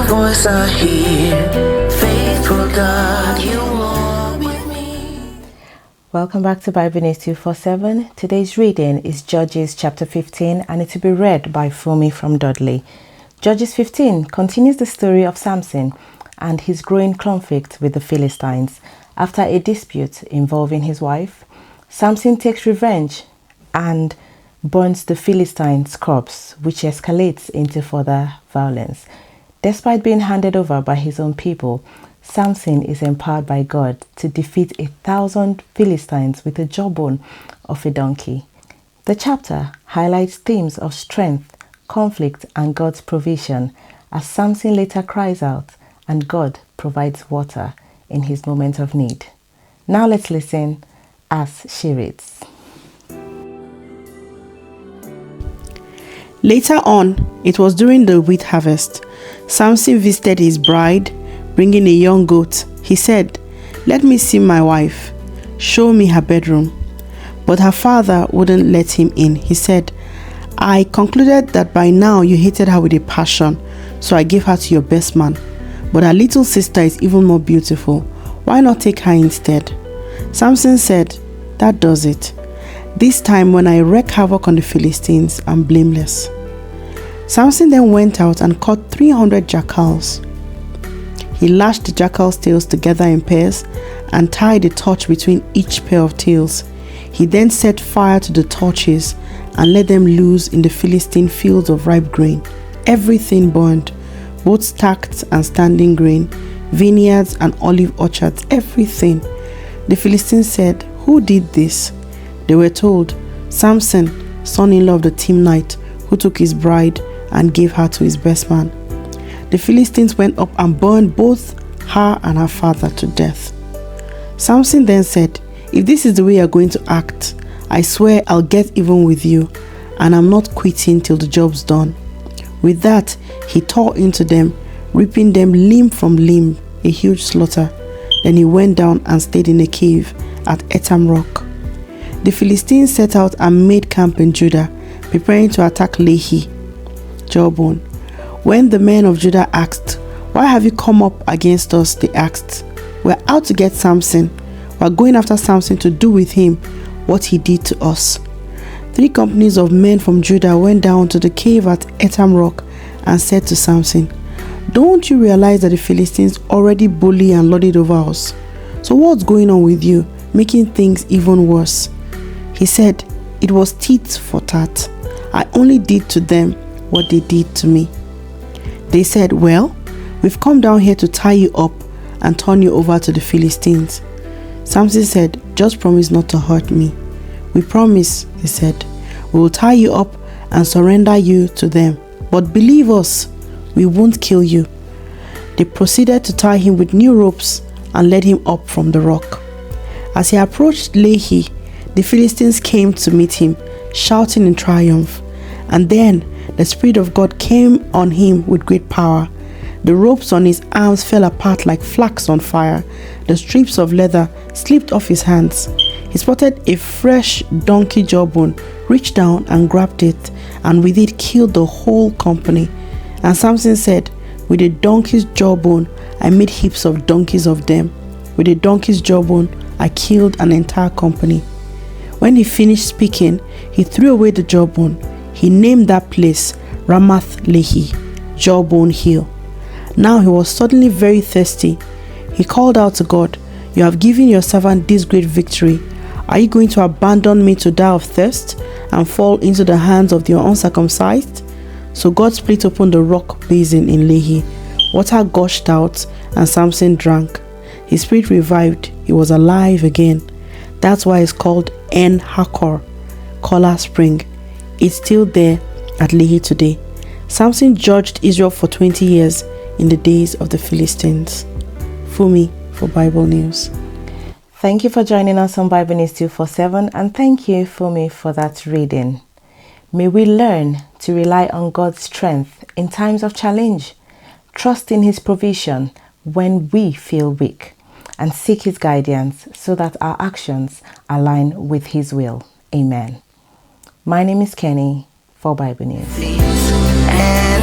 voice I hear. Faithful God, you walk with me. Welcome back to Bible News 247. Today's reading is Judges chapter 15 and it will be read by Fumi from Dudley. Judges 15 continues the story of Samson and his growing conflict with the Philistines. After a dispute involving his wife, Samson takes revenge and burns the Philistines' crops, which escalates into further violence. Despite being handed over by his own people, Samson is empowered by God to defeat 1,000 Philistines with a jawbone of a donkey. The chapter highlights themes of strength, conflict, and God's provision as Samson later cries out and God provides water in his moment of need. Now let's listen as she reads. Later on, it was during the wheat harvest. Samson visited his bride, bringing a young goat. He said, "Let me see my wife. Show me her bedroom." But her father wouldn't let him in. He said, "I concluded that by now you hated her with a passion, so I gave her to your best man. But her little sister is even more beautiful. Why not take her instead?" Samson said, "That does it. This time when I wreak havoc on the Philistines, I'm blameless." Samson then went out and caught 300 jackals. He lashed the jackals' tails together in pairs and tied a torch between each pair of tails. He then set fire to the torches and let them loose in the Philistine fields of ripe grain. Everything burned, both stacked and standing grain, vineyards and olive orchards, everything. The Philistines said, "Who did this?" They were told, "Samson, son-in-law of the Timnite, who took his bride and gave her to his best man." The Philistines went up and burned both her and her father to death. Samson then said, "If this is the way you're going to act, I swear I'll get even with you, and I'm not quitting till the job's done." With that, he tore into them, ripping them limb from limb, a huge slaughter. Then he went down and stayed in a cave at Etam Rock. The Philistines set out and made camp in Judah, preparing to attack Lehi, Jawbone. When the men of Judah asked, "Why have you come up against us?" they asked, "We're out to get Samson. We're going after Samson to do with him what he did to us." 3 companies of men from Judah went down to the cave at Etam Rock and said to Samson, "Don't you realize that the Philistines already bully and lord it over us? So what's going on with you, making things even worse?" He said, "It was tit for tat. I only did to them what they did to me." They said, "Well, we've come down here to tie you up and turn you over to the Philistines." Samson said, "Just promise not to hurt me." "We promise," he said. "We will tie you up and surrender you to them. But believe us, we won't kill you." They proceeded to tie him with new ropes and led him up from the rock. As he approached Lehi, the Philistines came to meet him, shouting in triumph. And then the Spirit of God came on him with great power. The ropes on his arms fell apart like flax on fire. The strips of leather slipped off his hands. He spotted a fresh donkey jawbone, reached down and grabbed it, and with it killed the whole company. And Samson said, "With a donkey's jawbone, I made heaps of donkeys of them. With a donkey's jawbone, I killed an entire company." When he finished speaking, he threw away the jawbone. He named that place Ramath Lehi, Jawbone Hill. Now he was suddenly very thirsty. He called out to God, "You have given your servant this great victory. Are you going to abandon me to die of thirst and fall into the hands of the uncircumcised?" So God split open the rock basin in Lehi. Water gushed out and Samson drank. His spirit revived. He was alive again. That's why it's called En Hakor, Kola Spring. It's still there at Lehi today. Samson judged Israel for 20 years in the days of the Philistines. Fumi for Bible News. Thank you for joining us on Bible News 247 and thank you, Fumi, for that reading. May we learn to rely on God's strength in times of challenge, trust in His provision when we feel weak, and seek His guidance so that our actions align with His will. Amen. My name is Kenny for Bible News. And